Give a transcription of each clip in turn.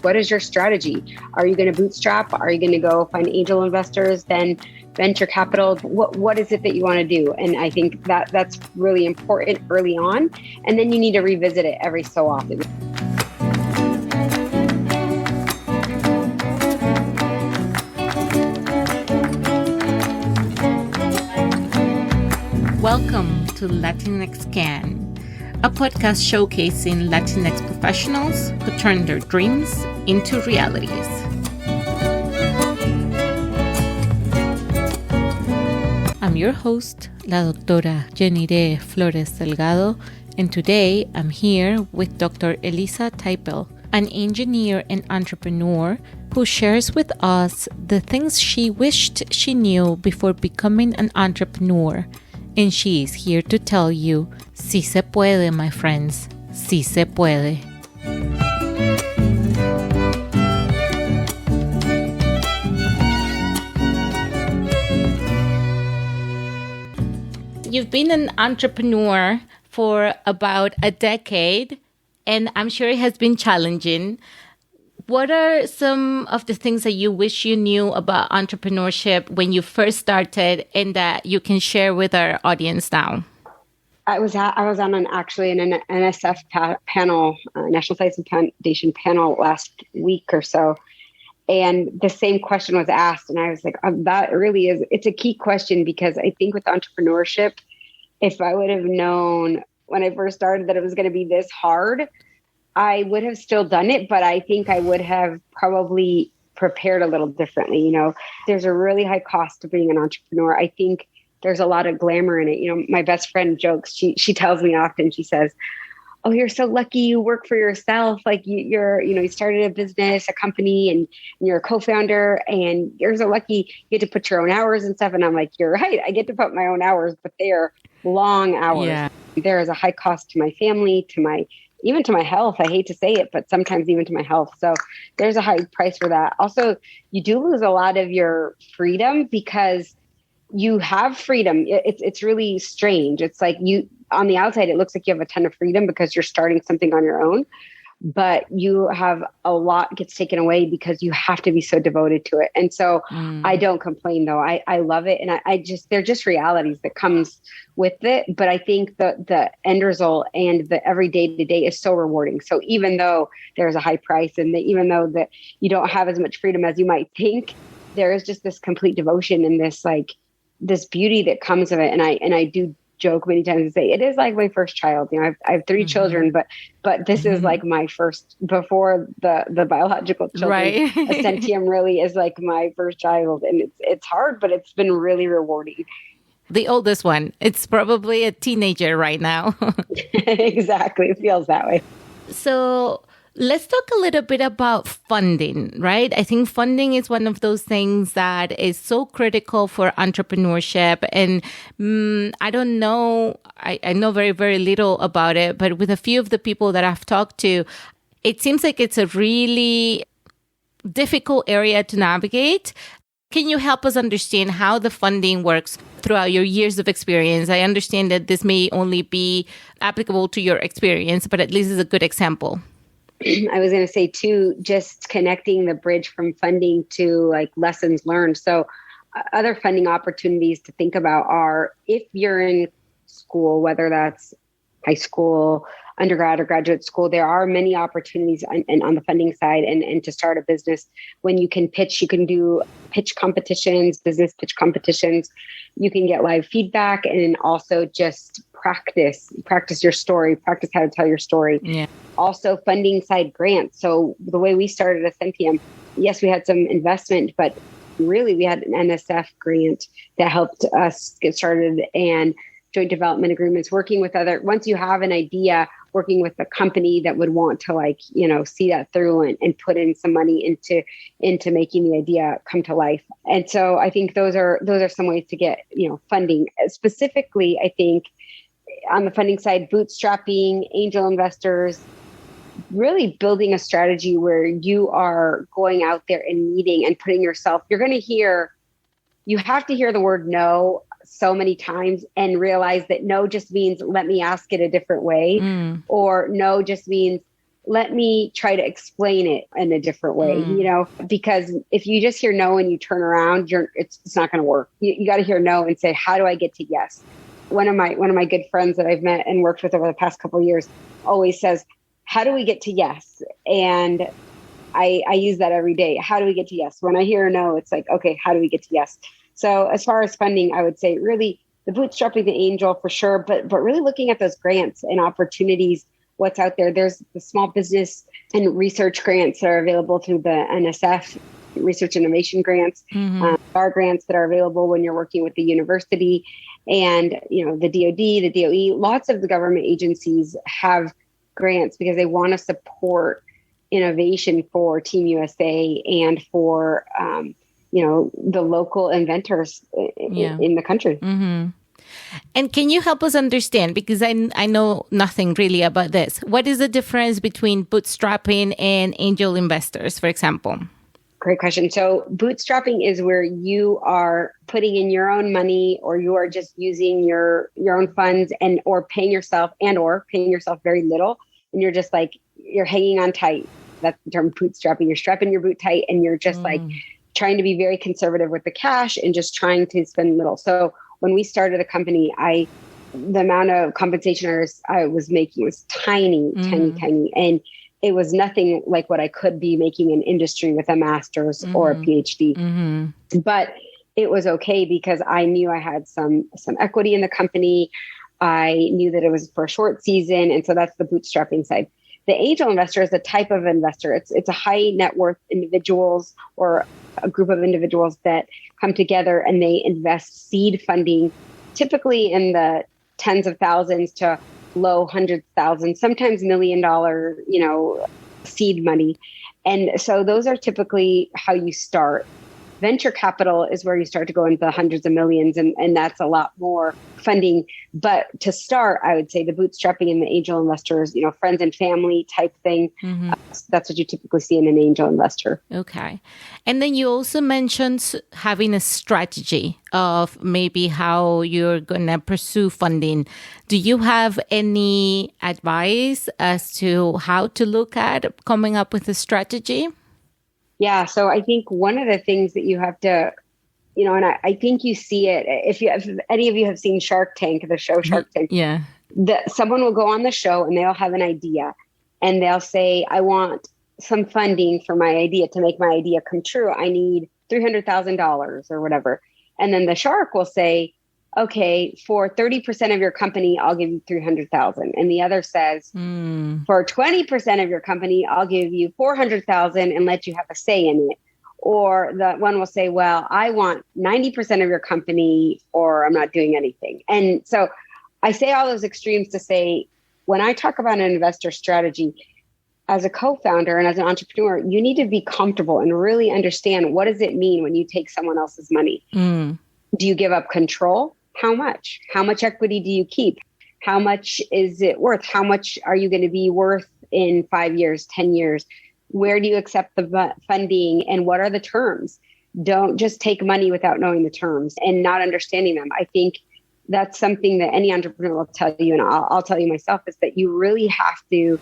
What is your strategy? Are you going to bootstrap? Are you going to go find angel investors, then venture capital? What is it that you want to do? And I think that's really important early on. And then you need to revisit it every so often. Welcome to LatinX Can, a podcast showcasing Latinx professionals who turn their dreams into realities. I'm your host, La Doctora Jenire Flores Delgado, and today I'm here with Dr. Elisa Teipel, an engineer and entrepreneur who shares with us the things she wished she knew before becoming an entrepreneur. And she is here to tell you, sí se puede, my friends, sí se puede. You've been an entrepreneur for about a decade, and I'm sure it has been challenging. What are some of the things that you wish you knew about entrepreneurship when you first started and that you can share with our audience now? I was on an NSF panel, National Science Foundation panel last week or so. And the same question was asked. And I was like, that really is, it's a key question, because I think with entrepreneurship, if I would have known when I first started that it was going to be this hard, I would have still done it, but I think I would have probably prepared a little differently. You know, there's a really high cost to being an entrepreneur. I think there's a lot of glamour in it. You know, my best friend jokes, she tells me often, she says, "Oh, you're so lucky you work for yourself. Like you started a business, a company, and you're a co-founder, and you're so lucky you get to put your own hours and stuff." And I'm like, you're right. I get to put my own hours, but they are long hours. Yeah. There is a high cost to my family, even to my health. I hate to say it, but sometimes even to my health. So there's a high price for that. Also, you do lose a lot of your freedom because you have freedom. It's really strange. It's like on the outside, it looks like you have a ton of freedom because you're starting something on your own, but you have a lot gets taken away because you have to be so devoted to it. And so I don't complain though. I love it. And they're just realities that comes with it. But I think the end result and the every day to day is so rewarding. So even though there's a high price and even though that you don't have as much freedom as you might think, there is just this complete devotion and this beauty that comes of it. And I do joke many times and say it is like my first child. You know, I have three children, but this is like my first before the biological children. Right. Ascentium really is like my first child, and it's hard, but it's been really rewarding. The oldest one, it's probably a teenager right now. Exactly, it feels that way. So let's talk a little bit about funding, right? I think funding is one of those things that is so critical for entrepreneurship. And I don't know, I know very, very little about it, but with a few of the people that I've talked to, it seems like it's a really difficult area to navigate. Can you help us understand how the funding works throughout your years of experience? I understand that this may only be applicable to your experience, but at least it's a good example. I was going to say too, just connecting the bridge from funding to like lessons learned. So other funding opportunities to think about are if you're in school, whether that's high school, undergrad or graduate school, there are many opportunities on the funding side and to start a business. When you can pitch, you can do pitch competitions, business pitch competitions. You can get live feedback and also just practice your story, practice how to tell your story. Yeah. Also funding side grants. So the way we started Ascentium, yes, we had some investment, but really we had an NSF grant that helped us get started and joint development agreements, working with once you have an idea, working with a company that would want to see that through and put in some money into making the idea come to life. And so I think those are some ways to get, funding. Specifically, I think on the funding side, bootstrapping, angel investors, really building a strategy where you are going out there and meeting and putting yourself, you have to hear the word no so many times and realize that no just means let me ask it a different way, or no just means let me try to explain it in a different way, because if you just hear no and you turn around, it's not going to work. You got to hear no and say, how do I get to yes? One of my good friends that I've met and worked with over the past couple of years always says, how do we get to yes? And I use that every day. How do we get to yes? When I hear a no, it's like, okay, how do we get to yes? So as far as funding, I would say really the bootstrapping the angel for sure, but really looking at those grants and opportunities, what's out there. There's the small business and research grants that are available through the NSF, research innovation grants, our grants that are available when you're working with the university, and the DoD, the DOE. Lots of the government agencies have grants because they want to support innovation for Team USA and for the local inventors in the country. And can you help us understand, because I know nothing really about this, what is the difference between bootstrapping and angel investors, for example? Great question. So bootstrapping is where you are putting in your own money, or you are just using your own funds or paying yourself very little. And you're just like, you're hanging on tight. That's the term bootstrapping. You're strapping your boot tight and you're just like trying to be very conservative with the cash and just trying to spend little. So when we started the company, the amount of compensation I was making was tiny. And it was nothing like what I could be making in industry with a master's or a PhD. But it was okay because I knew I had some equity in the company. I knew that it was for a short season. And so that's the bootstrapping side. The angel investor is a type of investor. It's a high net worth individuals or a group of individuals that come together and they invest seed funding, typically in the tens of thousands to low hundreds of thousands, sometimes $1 million, seed money. And so those are typically how you start. Venture capital is where you start to go into the hundreds of millions, and that's a lot more funding. But to start, I would say the bootstrapping and the angel investors, friends and family type thing. That's what you typically see in an angel investor. Okay. And then you also mentioned having a strategy of maybe how you're going to pursue funding. Do you have any advice as to how to look at coming up with a strategy? Yeah. So I think one of the things that you have to, and I think you see it, if any of you have seen Shark Tank, the show Shark Tank, someone will go on the show and they'll have an idea and they'll say, I want some funding for my idea to make my idea come true. I need $300,000 or whatever. And then the shark will say, okay, for 30% of your company, I'll give you 300,000. And the other says, for 20% of your company, I'll give you 400,000 and let you have a say in it. Or the one will say, well, I want 90% of your company, or I'm not doing anything. And so I say all those extremes to say, when I talk about an investor strategy, as a co-founder and as an entrepreneur, you need to be comfortable and really understand, what does it mean when you take someone else's money? Do you give up control? How much? How much equity do you keep? How much is it worth? How much are you going to be worth in 5 years, 10 years? Where do you accept the funding and what are the terms? Don't just take money without knowing the terms and not understanding them. I think that's something that any entrepreneur will tell you, and I'll tell you myself, is that you really have to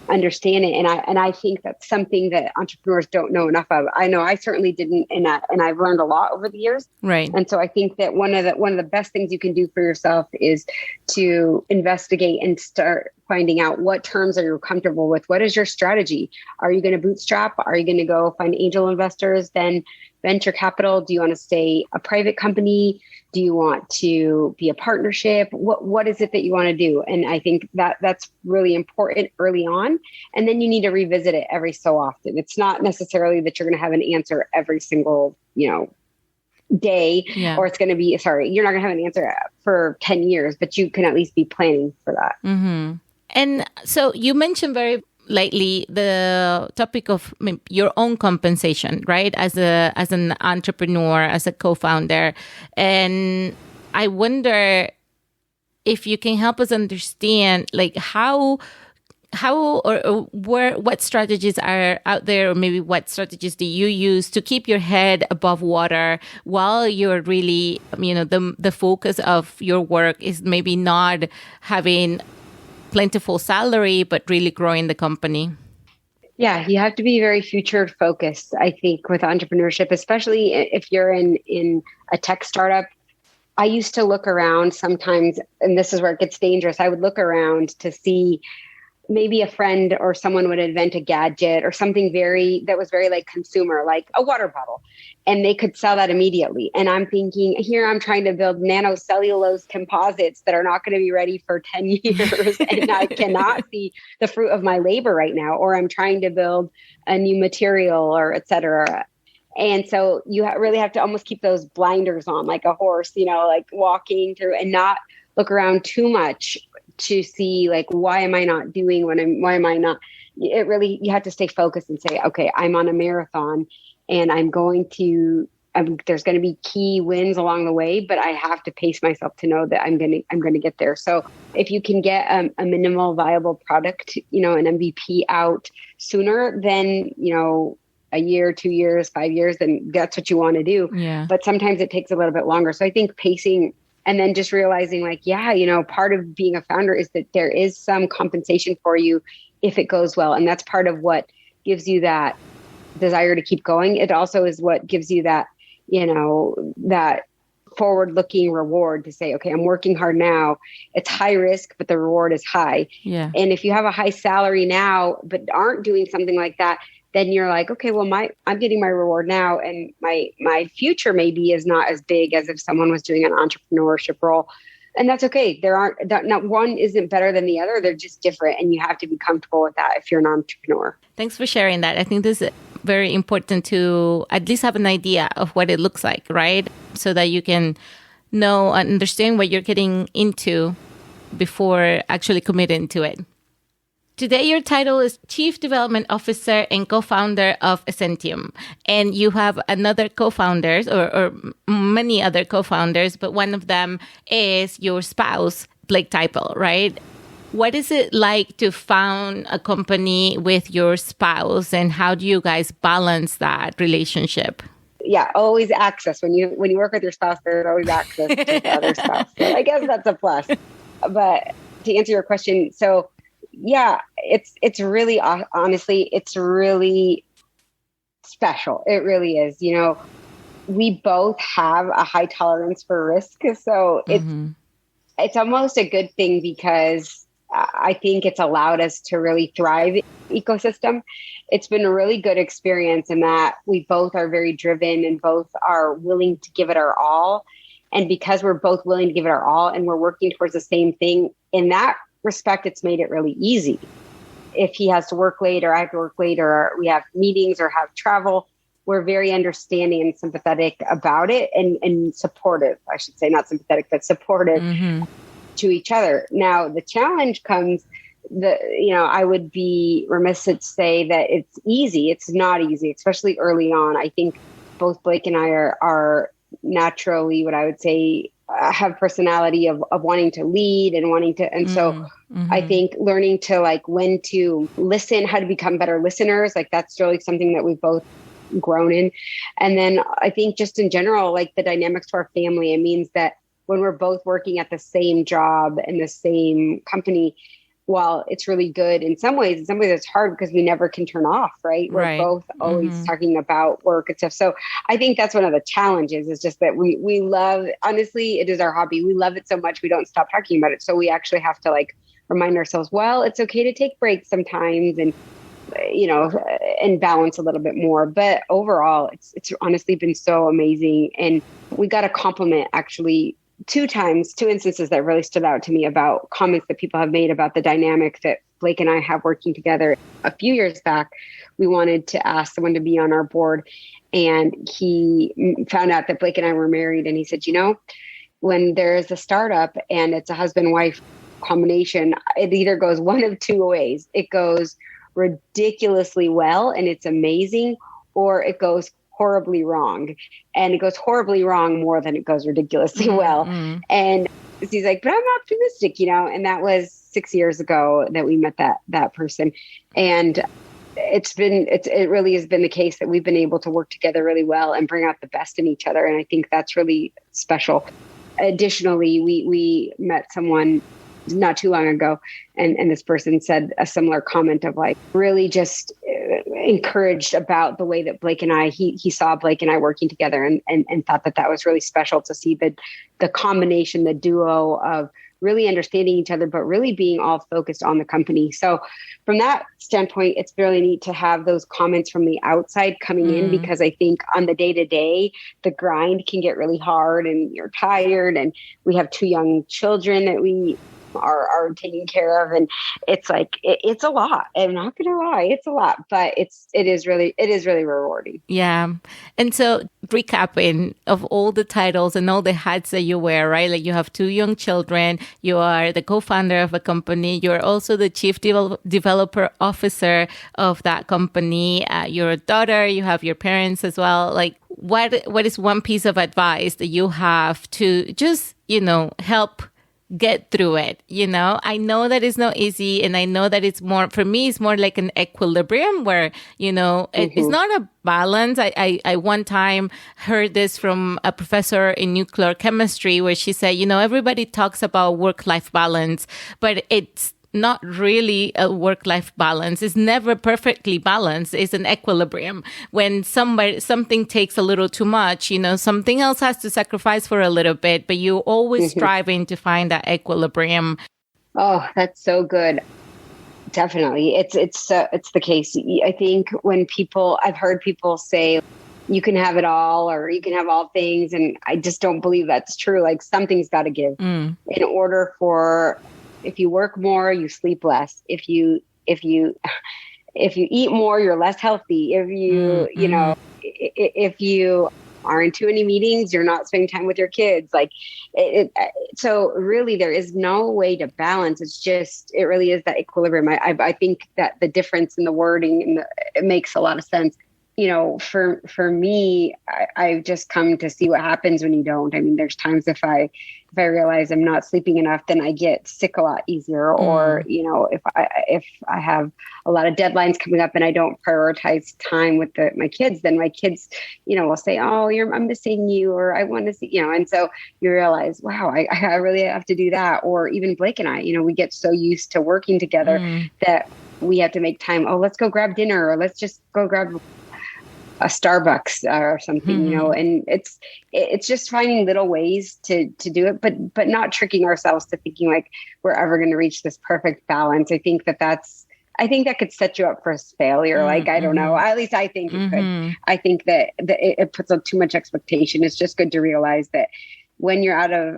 understand it. And I think that's something that entrepreneurs don't know enough of. I know I certainly didn't, and I've learned a lot over the years. Right. And so I think that one of the best things you can do for yourself is to investigate and start finding out what terms are you comfortable with. What is your strategy? Are you going to bootstrap? Are you going to go find angel investors? Then venture capital? Do you want to stay a private company? Do you want to be a partnership? What is it that you want to do? And I think that's really important early on. And then you need to revisit it every so often. It's not necessarily that you're going to have an answer every single, day, or it's going to be, you're not going to have an answer for 10 years, but you can at least be planning for that. And so you mentioned very lately the topic of your own compensation, right? As an entrepreneur, as a co-founder. And I wonder if you can help us understand how or what strategies are out there, or maybe what strategies do you use to keep your head above water while you're really, the focus of your work is maybe not having plentiful salary, but really growing the company? Yeah, you have to be very future focused, I think, with entrepreneurship, especially if you're in a tech startup. I used to look around sometimes, and this is where it gets dangerous. I would look around to see maybe a friend or someone would invent a gadget or something that was very like consumer, like a water bottle, and they could sell that immediately. And I'm thinking, here I'm trying to build nanocellulose composites that are not going to be ready for 10 years. And I cannot see the fruit of my labor right now, or I'm trying to build a new material or et cetera. And so you really have to almost keep those blinders on like a horse, like walking through and not look around too much to see like, why am I not doing why am I not? It really, you have to stay focused and say, okay, I'm on a marathon and there's going to be key wins along the way, but I have to pace myself to know that I'm going to get there. So if you can get a minimal viable product, an MVP out sooner than, a year, 2 years, 5 years, then that's what you want to do. Yeah. But sometimes it takes a little bit longer. So I think pacing and then just realizing like, part of being a founder is that there is some compensation for you if it goes well. And that's part of what gives you that desire to keep going. It also is what gives you that, that forward-looking reward to say, okay, I'm working hard now. It's high risk, but the reward is high. Yeah. And if you have a high salary now, but aren't doing something like that, then you're like, okay, well, I'm getting my reward now, and my future maybe is not as big as if someone was doing an entrepreneurship role, and that's okay. Not one isn't better than the other; they're just different, and you have to be comfortable with that if you're an entrepreneur. Thanks for sharing that. I think this is very important to at least have an idea of what it looks like, right? So that you can know and understand what you're getting into before actually committing to it. Today, your title is Chief Development Officer and co-founder of Essentium. And you have another co-founders or many other co-founders, but one of them is your spouse, Blake Teipel, right? What is it like to found a company with your spouse, and how do you guys balance that relationship? Yeah, always access. When you work with your spouse, there's always access to the other spouse. So I guess that's a plus. But to answer your question, so yeah, it's really, honestly, it's really special. It really is. We both have a high tolerance for risk. So it's almost a good thing because I think it's allowed us to really thrive in the ecosystem. It's been a really good experience in that we both are very driven and both are willing to give it our all. And because we're both willing to give it our all and we're working towards the same thing, in that respect, it's made it really easy. If he has to work late or I have to work late or we have meetings or have travel, we're very understanding and sympathetic about it and supportive, I should say, not sympathetic, but supportive to each other. Now, the challenge comes I would be remiss to say that it's easy. It's not easy, especially early on. I think both Blake and I are naturally what I would say have personality of wanting to lead and wanting to. And so I think learning to like when to listen, how to become better listeners, like that's really something that we've both grown in. And then I think just in general, like the dynamics to our family, it means that when we're both working at the same job and the same company, while it's really good in some ways it's hard because we never can turn off, right? We're both always talking about work and stuff. So I think that's one of the challenges is just that we love, honestly, it is our hobby. We love it so much. We don't stop talking about it. So we actually have to like remind ourselves, well, it's okay to take breaks sometimes and, and balance a little bit more. But overall, it's honestly been so amazing. And we got a compliment actually two instances that really stood out to me about comments that people have made about the dynamic that Blake and I have working together. A few years back, we wanted to ask someone to be on our board, and he found out that Blake and I were married, and he said, when there's a startup and it's a husband-wife combination, it either goes one of two ways. It goes ridiculously well and it's amazing, or it goes horribly wrong. And it goes horribly wrong more than it goes ridiculously well. And he's like, but I'm optimistic, and that was 6 years ago that we met that person. And it really has been the case that we've been able to work together really well and bring out the best in each other. And I think that's really special. Additionally, we met someone not too long ago, and this person said a similar comment of like, really just encouraged about the way that Blake and I, he saw Blake and I working together and thought that was really special to see the combination, the duo of really understanding each other, but really being all focused on the company. So from that standpoint, it's really neat to have those comments from the outside coming in, because I think on the day-to-day, the grind can get really hard and you're tired, and we have 2 young children that we are taking care of, and it's like it's a lot. I'm not gonna lie, it's a lot, but it is really rewarding. Yeah. And so recapping of all the titles and all the hats that you wear, right? Like you have 2 young children, you are the co-founder of a company, you're also the chief developer officer of that company, you're a daughter, you have your parents as well. Like what is one piece of advice that you have to just, help get through it? I know that it's not easy, and I know that it's more, for me, it's more like an equilibrium where, it's not a balance. I one time heard this from a professor in nuclear chemistry where she said, everybody talks about work-life balance, but it's not really a work-life balance. It's never perfectly balanced. It's an equilibrium. When something takes a little too much, something else has to sacrifice for a little bit, but you're always striving to find that equilibrium. Oh, that's so good. Definitely. It's the case. I think when I've heard people say, you can have it all, or you can have all things. And I just don't believe that's true. Like something's got to give in order for, if you work more, you sleep less. If you eat more, you're less healthy. If you, if you aren't too many meetings, you're not spending time with your kids. Like so really there is no way to balance. It's just, it really is that equilibrium. I think that the difference in the wording it makes a lot of sense. For me, I've just come to see what happens when you don't. I mean, there's times if I realize I'm not sleeping enough, then I get sick a lot easier. Or, if I have a lot of deadlines coming up and I don't prioritize time with my kids, then my kids, will say, oh, I'm missing you, or I want to see, and so you realize, wow, I really have to do that. Or even Blake and I, we get so used to working together that we have to make time. Oh, let's go grab dinner, or let's just go grab a Starbucks or something, and it's just finding little ways to do it, but not tricking ourselves to thinking like we're ever going to reach this perfect balance. I think that could set you up for failure. Like, I don't know, at least I think it could. I think that it puts up too much expectation. It's just good to realize that when you're out of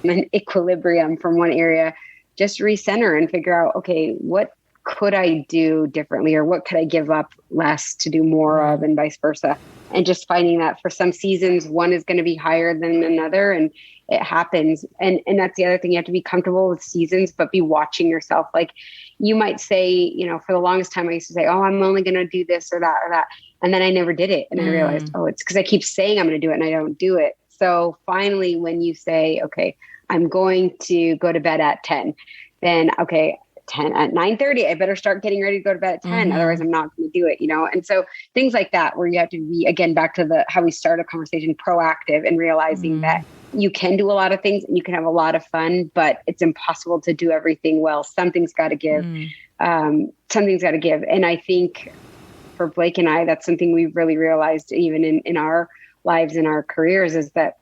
an equilibrium from one area, just recenter and figure out, okay, what could I do differently, or what could I give up less to do more of, and vice versa. And just finding that for some seasons, one is going to be higher than another, and it happens. And that's the other thing. You have to be comfortable with seasons, but be watching yourself. Like you might say, for the longest time I used to say, oh, I'm only going to do this or that or that. And then I never did it. And I realized, oh, it's because I keep saying I'm going to do it and I don't do it. So finally, when you say, okay, I'm going to go to bed at 10, then okay, 10 at 9:30, I better start getting ready to go to bed at 10. Otherwise I'm not going to do it, And so things like that, where you have to be, again, back to how we start a conversation, proactive, and realizing that you can do a lot of things and you can have a lot of fun, but it's impossible to do everything well. Something's got to give. Something's got to give. And I think for Blake and I, that's something we've really realized even in our lives, in our careers, is that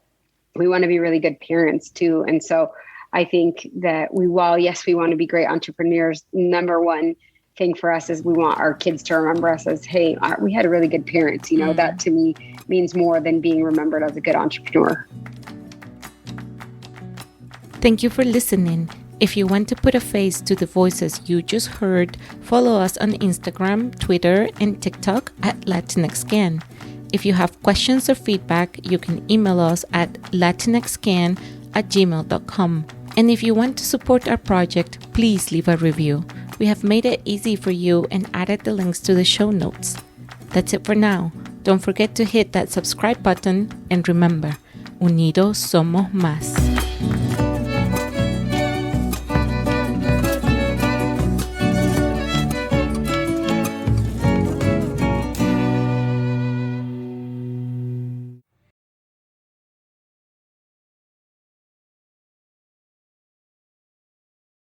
we want to be really good parents too. And so I think that while yes, we want to be great entrepreneurs, number one thing for us is we want our kids to remember us as, hey, we had a really good parents. That to me means more than being remembered as a good entrepreneur. Thank you for listening. If you want to put a face to the voices you just heard, follow us on Instagram, Twitter, and TikTok at LatinXcan. If you have questions or feedback, you can email us at latinxcan@gmail.com. And if you want to support our project, please leave a review. We have made it easy for you and added the links to the show notes. That's it for now. Don't forget to hit that subscribe button, and remember, unidos somos más.